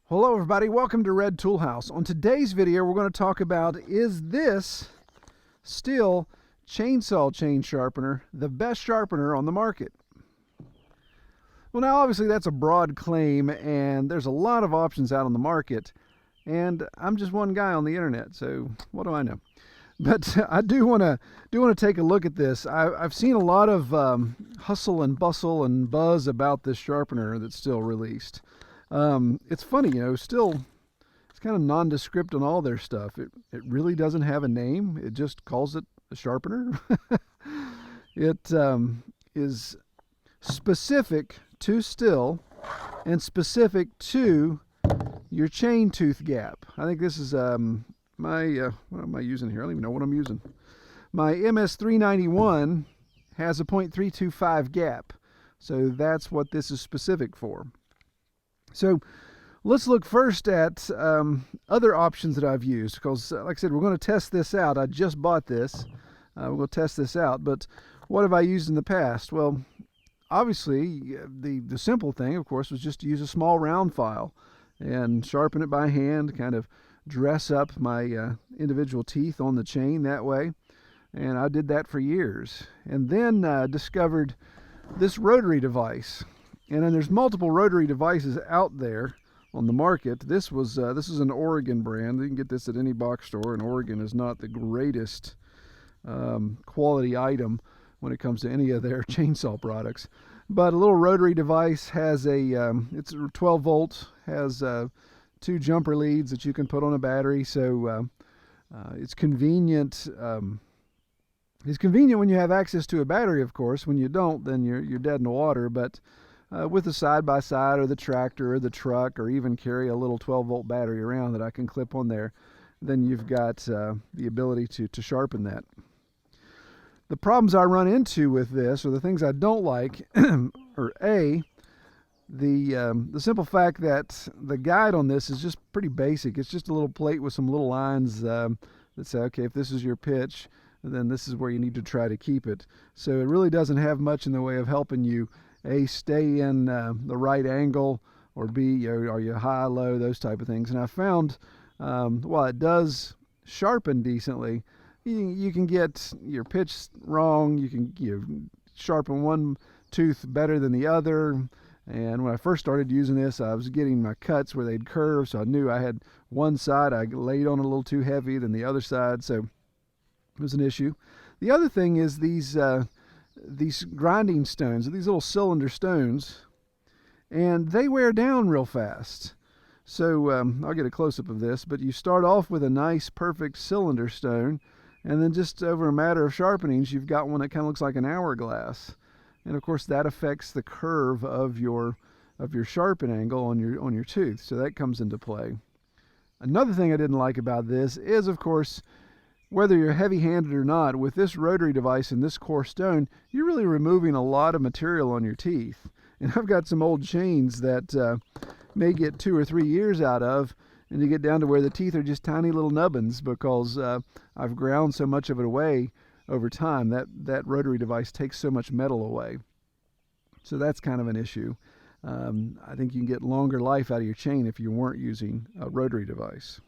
Hello everybody, welcome to Red Tool House. On today's video we're going to talk about, is this still chainsaw chain sharpener the best sharpener on the market? Well, now obviously that's a broad claim and there's a lot of options out on the market, and I'm just one guy on the internet, so what do I know? But I do want to take a look at this. I've seen a lot of hustle and bustle and buzz about this sharpener that's still released. It's funny, still it's kind of nondescript on all their stuff. It really doesn't have a name. It just calls it a sharpener. It is specific to still and specific to your chain tooth gap. I think this is my what am I using here? I don't even know what I'm using. My MS391 has a 0.325 gap, so that's what this is specific for. So let's look first at other options that I've used, because like I said, we're going to test this out. I just bought this. We're going to test this out, but what have I used in the past? Well, obviously the simple thing, of course, was just to use a small round file and sharpen it by hand, kind of dress up my individual teeth on the chain that way. And I did that for years, and then discovered this rotary device. And then there's multiple rotary devices out there on the market. This is an Oregon brand. You can get this at any box store, and Oregon is not the greatest quality item when it comes to any of their chainsaw products. But a little rotary device has it's 12 volt, has 2 jumper leads that you can put on a battery, so it's convenient. It's convenient when you have access to a battery, of course. When you don't, then you're dead in the water. But with the side-by-side or the tractor or the truck, or even carry a little 12-volt battery around that I can clip on there, then you've got the ability to sharpen that. The problems I run into with this, or the things I don't like, are the simple fact that the guide on this is just pretty basic. It's just a little plate with some little lines that say, okay, if this is your pitch, then this is where you need to try to keep it. So it really doesn't have much in the way of helping you A, stay in the right angle, or B, are you high, low, those type of things. And I found while it does sharpen decently, you can get your pitch wrong. You can sharpen one tooth better than the other. And when I first started using this, I was getting my cuts where they'd curve, so I knew I had one side I laid on a little too heavy than the other side, so it was an issue. The other thing is these grinding stones, these little cylinder stones, and they wear down real fast. So I'll get a close-up of this, but you start off with a nice, perfect cylinder stone, and then just over a matter of sharpenings, you've got one that kind of looks like an hourglass. And of course that affects the curve of your sharpen angle on your tooth, so that comes into play. Another thing I didn't like about this is, of course, whether you're heavy-handed or not, with this rotary device and this coarse stone, you're really removing a lot of material on your teeth. And I've got some old chains that may get 2 or 3 years out of, and you get down to where the teeth are just tiny little nubbins because I've ground so much of it away over time. That rotary device takes so much metal away. So that's kind of an issue. I think you can get longer life out of your chain if you weren't using a rotary device.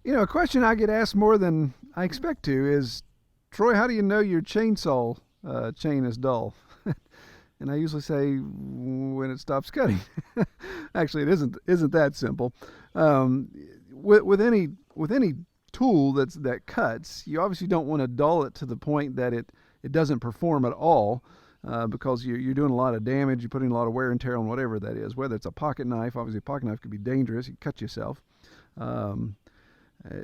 A question I get asked more than I expect to is, Troy, how do you know your chainsaw chain is dull? And I usually say, when it stops cutting. Actually, it isn't that simple. With any tool that cuts, you obviously don't want to dull it to the point that it doesn't perform at all, because you're doing a lot of damage. You're putting a lot of wear and tear on whatever that is. Whether it's a pocket knife, obviously a pocket knife could be dangerous. You can cut yourself.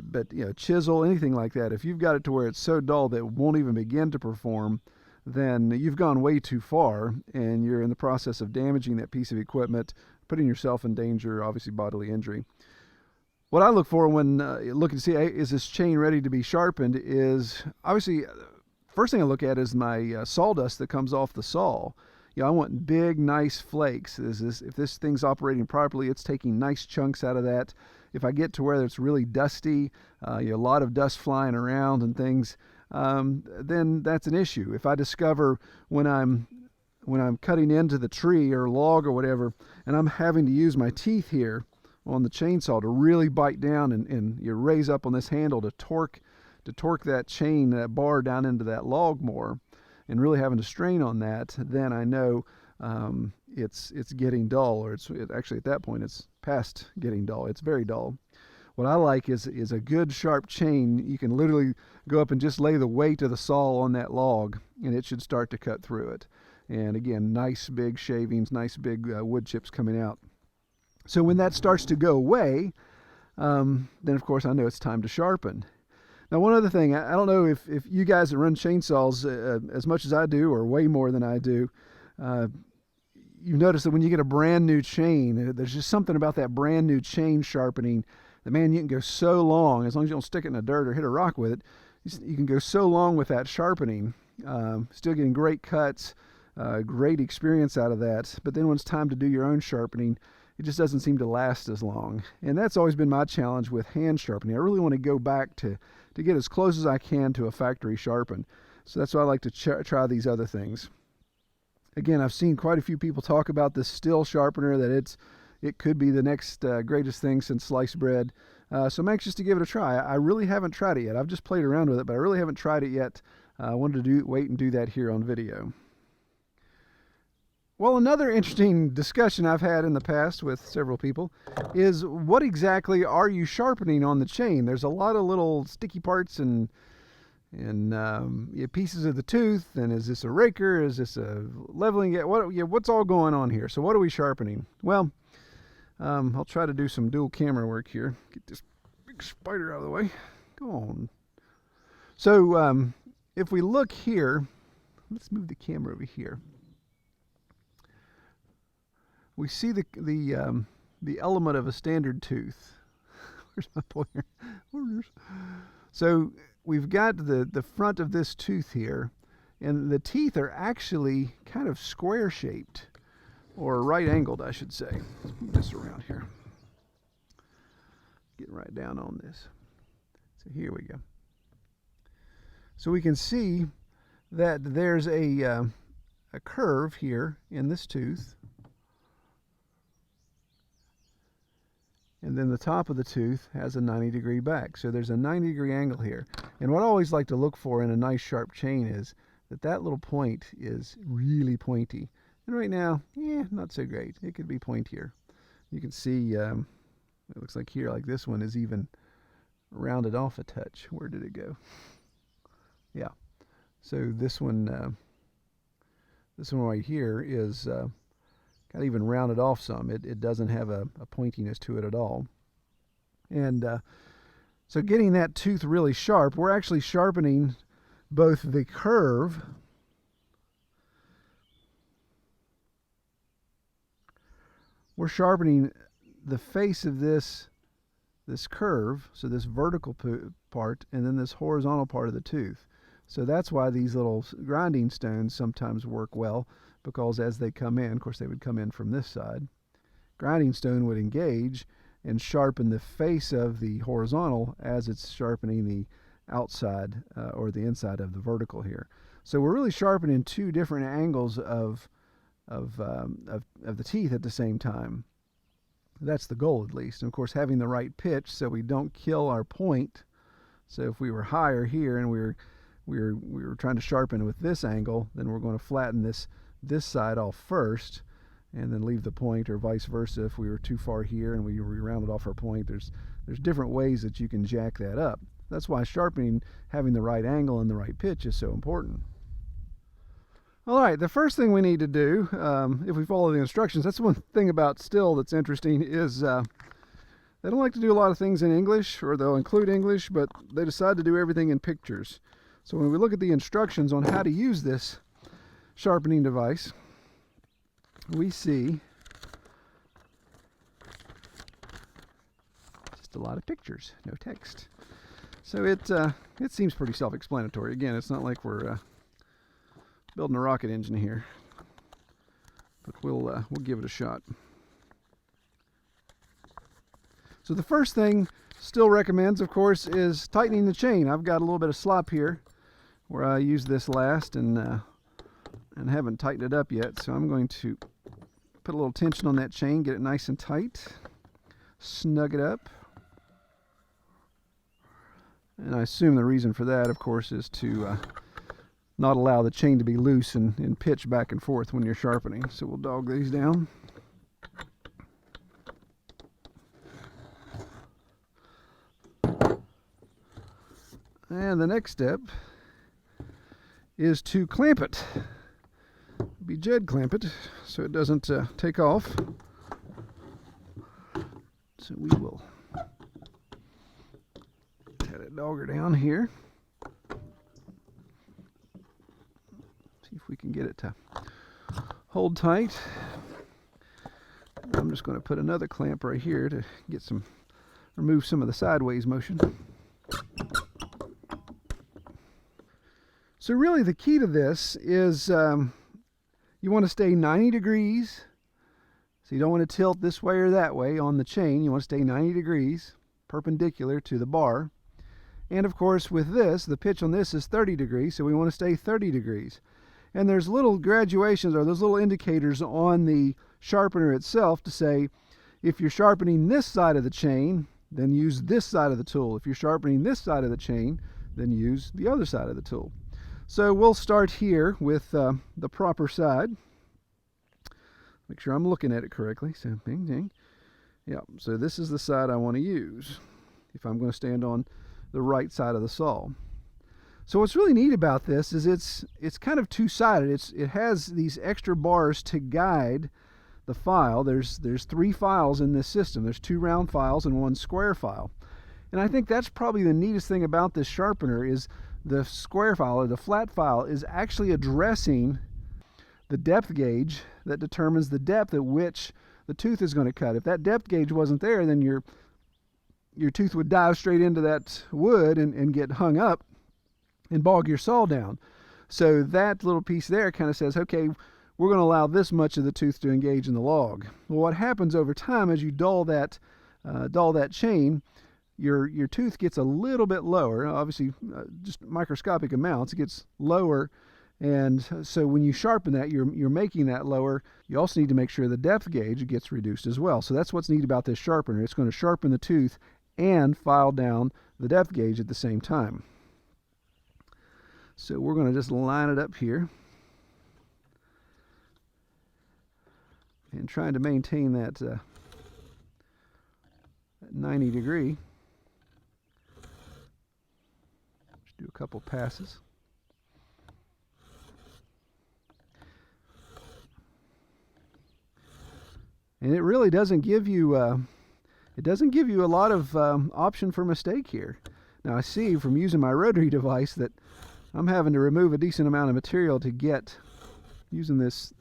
But chisel, anything like that, if you've got it to where it's so dull that it won't even begin to perform, then you've gone way too far, and you're in the process of damaging that piece of equipment, putting yourself in danger, obviously bodily injury. What I look for when looking to see, is this chain ready to be sharpened, is obviously first thing I look at is my sawdust that comes off the saw. I want big, nice flakes. If this thing's operating properly, it's taking nice chunks out of that. If I get to where it's really dusty, a lot of dust flying around and things, then that's an issue. If I discover when I'm cutting into the tree or log or whatever, and I'm having to use my teeth here, on the chainsaw to really bite down and you raise up on this handle to torque that chain, that bar down into that log more, and really having to strain on that, then I know it's getting dull, or actually at that point it's past getting dull. It's very dull. What I like is a good sharp chain. You can literally go up and just lay the weight of the saw on that log, and it should start to cut through it. And again, nice big shavings, nice big wood chips coming out. So when that starts to go away, then of course I know it's time to sharpen. Now, one other thing, I don't know if you guys that run chainsaws as much as I do, or way more than I do, you've noticed that when you get a brand new chain, there's just something about that brand new chain sharpening that, man, you can go so long, as long as you don't stick it in the dirt or hit a rock with it, you can go so long with that sharpening, still getting great cuts, great experience out of that. But then when it's time to do your own sharpening, it just doesn't seem to last as long. And that's always been my challenge with hand sharpening. I really want to go back to get as close as I can to a factory sharpen. So that's why I like to try these other things. Again, I've seen quite a few people talk about this still sharpener, that it could be the next greatest thing since sliced bread. So I'm anxious to give it a try. I really haven't tried it yet. I've just played around with it, but I really haven't tried it yet. I wanted to wait and do that here on video. Well, another interesting discussion I've had in the past with several people is, what exactly are you sharpening on the chain? There's a lot of little sticky parts and pieces of the tooth, and is this a raker? Is this a leveling? What's all going on here? So what are we sharpening? Well, I'll try to do some dual camera work here. Get this big spider out of the way. Go on. So if we look here, let's move the camera over here. We see the element of a standard tooth. Where's my pointer? So we've got the front of this tooth here, and the teeth are actually kind of square shaped, or right angled, I should say. Let's move this around here. Getting right down on this. So here we go. So we can see that there's a curve here in this tooth. And then the top of the tooth has a 90-degree back. So there's a 90-degree angle here. And what I always like to look for in a nice sharp chain is that little point is really pointy. And right now, not so great. It could be pointier. You can see, it looks like here, like this one is even rounded off a touch. Where did it go? Yeah. So this one right here is got even rounded off some. It doesn't have a pointiness to it at all. And so getting that tooth really sharp, we're actually sharpening both the curve we're sharpening the face of this curve, so this vertical part, and then this horizontal part of the tooth. So that's why these little grinding stones sometimes work well, because as they come in, of course they would come in from this side, grinding stone would engage and sharpen the face of the horizontal as it's sharpening the outside or the inside of the vertical here. So we're really sharpening two different angles of the teeth at the same time. That's the goal, at least. And of course, having the right pitch so we don't kill our point. So if we were higher here and we were trying to sharpen with this angle, then we're going to flatten this side off first and then leave the point, or vice versa. If we were too far here and we rounded off our point, there's different ways that you can jack that up. That's why sharpening, having the right angle and the right pitch, is so important. All right, the first thing we need to do, if we follow the instructions, that's one thing about still that's interesting, is they don't like to do a lot of things in English, or they'll include English, but they decide to do everything in pictures. So when we look at the instructions on how to use this sharpening device, we see just a lot of pictures, no text. So it seems pretty self-explanatory. Again, it's not like we're building a rocket engine here, but we'll give it a shot. So the first thing Still recommends, of course, is tightening the chain. I've got a little bit of slop here where I used this last and haven't tightened it up yet, so I'm going to put a little tension on that chain, get it nice and tight. snug it up. And I assume the reason for that, of course, is to not allow the chain to be loose and pitch back and forth when you're sharpening. So we'll dog these down. And the next step is to clamp it. Be Jed clamp it so it doesn't take off. So we will pat it dogger down here. See if we can get it to hold tight. I'm just going to put another clamp right here to get remove some of the sideways motion. So really the key to this is you want to stay 90 degrees. So you don't want to tilt this way or that way on the chain. You want to stay 90 degrees perpendicular to the bar. And of course with this, the pitch on this is 30 degrees, so we want to stay 30 degrees. And there's little graduations, or those little indicators on the sharpener itself to say, if you're sharpening this side of the chain, then use this side of the tool. If you're sharpening this side of the chain, then use the other side of the tool. So we'll start here with the proper side. Make sure I'm looking at it correctly. So ding, ding. Yeah, so this is the side I want to use if I'm going to stand on the right side of the saw. So what's really neat about this is it's kind of two-sided. It has these extra bars to guide the file. There's 3 files in this system. There's 2 round files and 1 square file. And I think that's probably the neatest thing about this sharpener is the square file, or the flat file, is actually addressing the depth gauge that determines the depth at which the tooth is going to cut. If that depth gauge wasn't there, then your tooth would dive straight into that wood and get hung up and bog your saw down. So that little piece there kind of says, okay, we're going to allow this much of the tooth to engage in the log. Well, what happens over time as you dull that chain, your tooth gets a little bit lower, obviously just microscopic amounts. It gets lower, and so when you sharpen that, you're making that lower. You also need to make sure the depth gauge gets reduced as well. So that's what's neat about this sharpener. It's going to sharpen the tooth and file down the depth gauge at the same time. So we're going to just line it up here and trying to maintain that 90 degree. Do a couple passes. And it really doesn't give you a lot of option for mistake here. Now I see from using my rotary device that I'm having to remove a decent amount of material to get, using this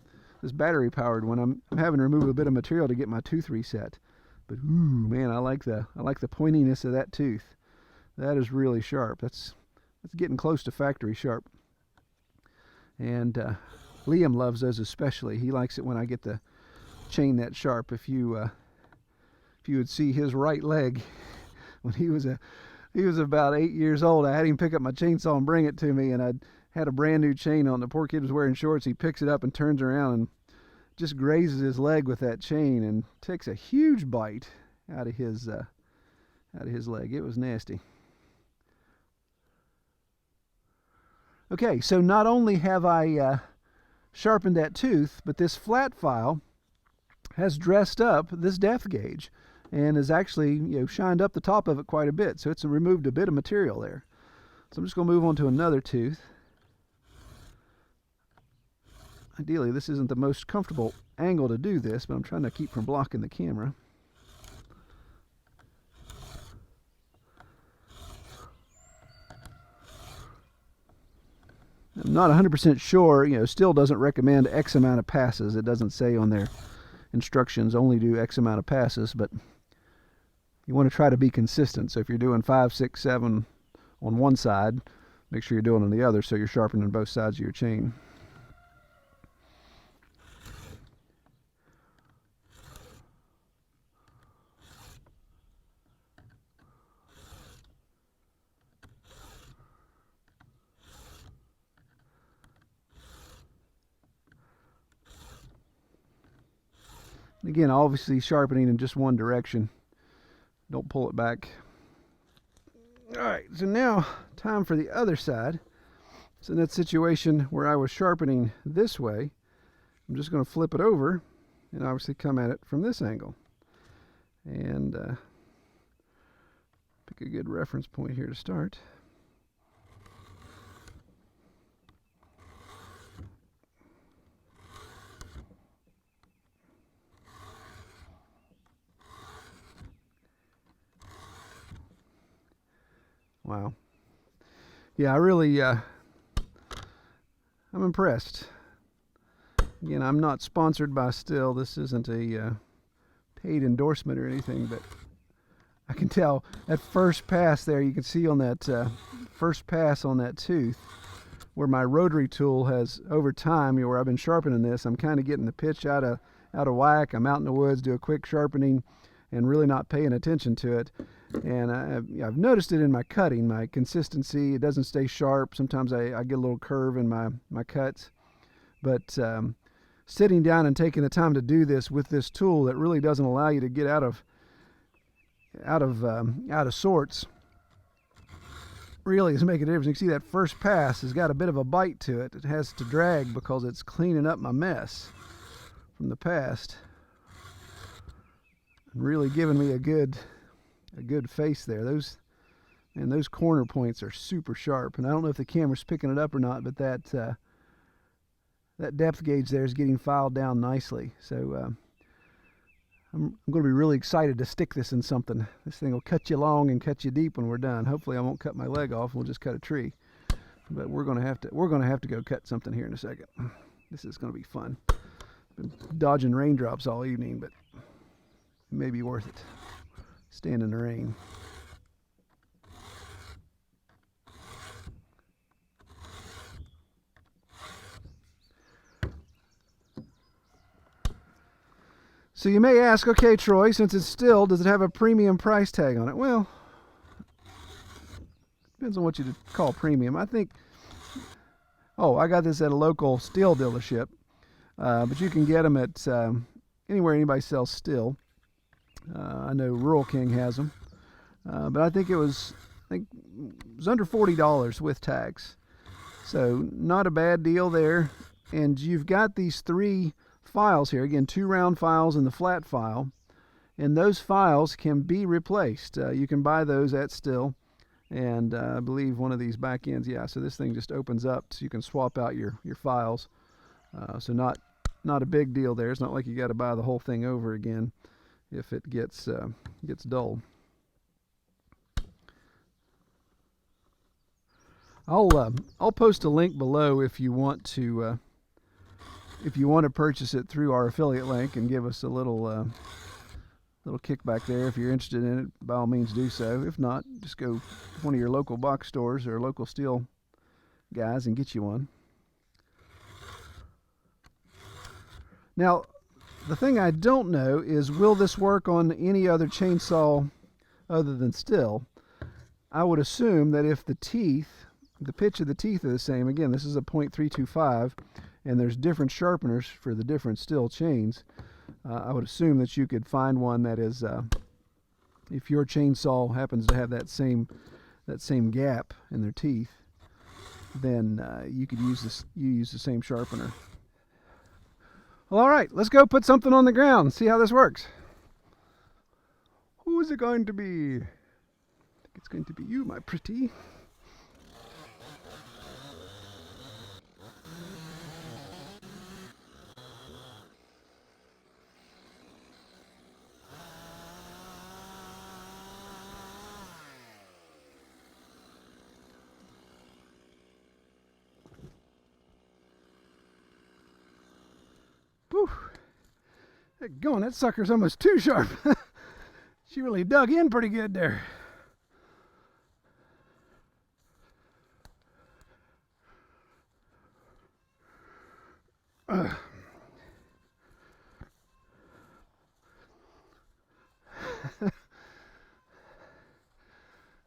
battery powered one, I'm having to remove a bit of material to get my tooth reset. But ooh, man, I like the pointiness of that tooth. That is really sharp. That's getting close to factory sharp. And Liam loves those especially. He likes it when I get the chain that sharp. If you would see his right leg when he was about 8 years old, I had him pick up my chainsaw and bring it to me, and I had a brand new chain on. The poor kid was wearing shorts. He picks it up and turns around and just grazes his leg with that chain and takes a huge bite out of his leg. It was nasty. Okay, so not only have I sharpened that tooth, but this flat file has dressed up this depth gauge and has actually shined up the top of it quite a bit. So it's removed a bit of material there. So I'm just going to move on to another tooth. Ideally, this isn't the most comfortable angle to do this, but I'm trying to keep from blocking the camera. I'm not 100% sure, still doesn't recommend X amount of passes. It doesn't say on their instructions only do X amount of passes, but you want to try to be consistent. So if you're doing 5, 6, 7 on one side, make sure you're doing it on the other so you're sharpening both sides of your chain. Again, obviously sharpening in just one direction. Don't pull it back. All right, so now time for the other side. So in that situation where I was sharpening this way, I'm just going to flip it over and obviously come at it from this angle. And pick a good reference point here to start. Wow. Yeah, I really, I'm impressed. Again, I'm not sponsored by Stihl. This isn't a paid endorsement or anything, but I can tell at first pass there, you can see on that first pass on that tooth where my rotary tool has, over time, where I've been sharpening this, I'm kind of getting the pitch out of whack. I'm out in the woods, do a quick sharpening, and really not paying attention to it. And I've noticed it in my cutting, my consistency. It doesn't stay sharp. Sometimes I get a little curve in my cuts. But sitting down and taking the time to do this with this tool that really doesn't allow you to get out of sorts really is making a difference. You can see that first pass has got a bit of a bite to it. It has to drag because it's cleaning up my mess from the past and really giving me a good face there. Those corner points are super sharp, and I don't know if the camera's picking it up or not, but that depth gauge there is getting filed down nicely. So I'm going to be really excited to stick this in something. This thing will cut you long and cut you deep when we're done. Hopefully I won't cut my leg off. We'll just cut a tree. But we're going to have to go cut something here in a second. This is going to be fun. Been dodging raindrops all evening, but it may be worth it. Stand in the rain. So you may ask, okay, Troy, since it's Stihl, does it have a premium price tag on it? Well, depends on what you call premium. I think, I got this at a local Stihl dealership, but you can get them at anywhere anybody sells Stihl. I know Rural King has them, but I think it was under $40 with tax. So not a bad deal there. And you've got these 3 files here. Again, 2 round files and the flat file. And those files can be replaced. You can buy those at Stihl. And I believe one of these back ends, yeah, so this thing just opens up so you can swap out your files. So not a big deal there. It's not like you got to buy the whole thing over again if it gets dull. I'll post a link below if you want to purchase it through our affiliate link and give us a little kickback there. If you're interested in it, by all means do so. If not, just go to one of your local box stores or local Stihl guys and get you one. Now, the thing I don't know is, will this work on any other chainsaw other than Stihl? I would assume that if the pitch of the teeth are the same, again, this is a .325, and there's different sharpeners for the different Stihl chains, I would assume that you could find one that is, if your chainsaw happens to have that same gap in their teeth, then you could use the same sharpener. Well, all right, let's go put something on the ground and see how this works. Who is it going to be? I think it's going to be you, my pretty. Whew. Get going, that sucker's almost too sharp. She really dug in pretty good there.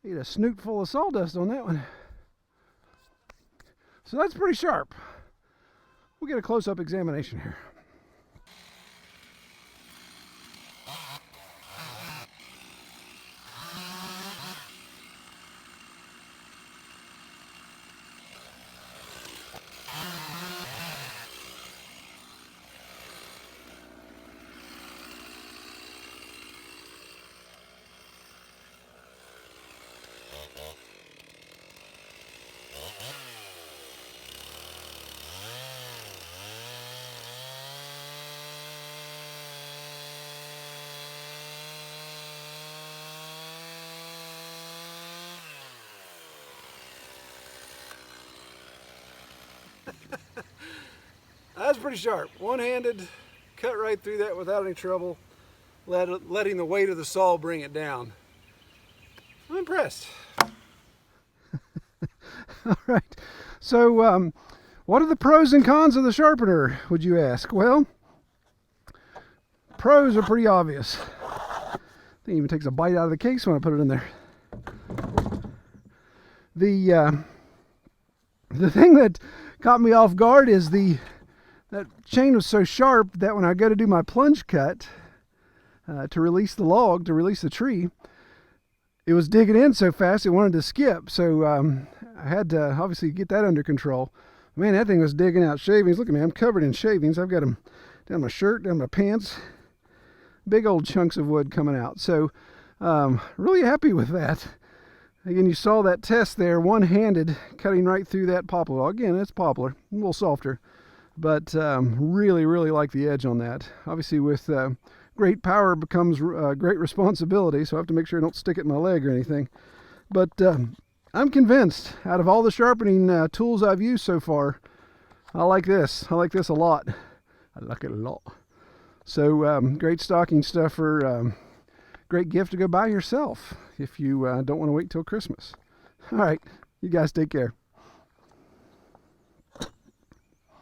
Need a snoot full of sawdust on that one. So that's pretty sharp. We'll get a close-up examination here. That's pretty sharp. One-handed, cut right through that without any trouble, letting the weight of the saw bring it down. I'm impressed. All right. So, what are the pros and cons of the sharpener, would you ask? Well, pros are pretty obvious. I think it even takes a bite out of the case when I put it in there. The thing that caught me off guard is that chain was so sharp that when I go to do my plunge cut to release the log, to release the tree, it was digging in so fast it wanted to skip. So I had to obviously get that under control. Man, that thing was digging out shavings. Look at me, I'm covered in shavings. I've got them down my shirt, down my pants. Big old chunks of wood coming out. So really happy with that. Again, you saw that test there, one-handed, cutting right through that poplar. Well, again, it's poplar, a little softer, but really, really like the edge on that. Obviously, with great power becomes great responsibility, so I have to make sure I don't stick it in my leg or anything. But I'm convinced, out of all the sharpening tools I've used so far, I like this. I like this a lot. I like it a lot. So great stocking stuffer. Great gift to go buy yourself if you don't want to wait till Christmas. All right, you guys take care.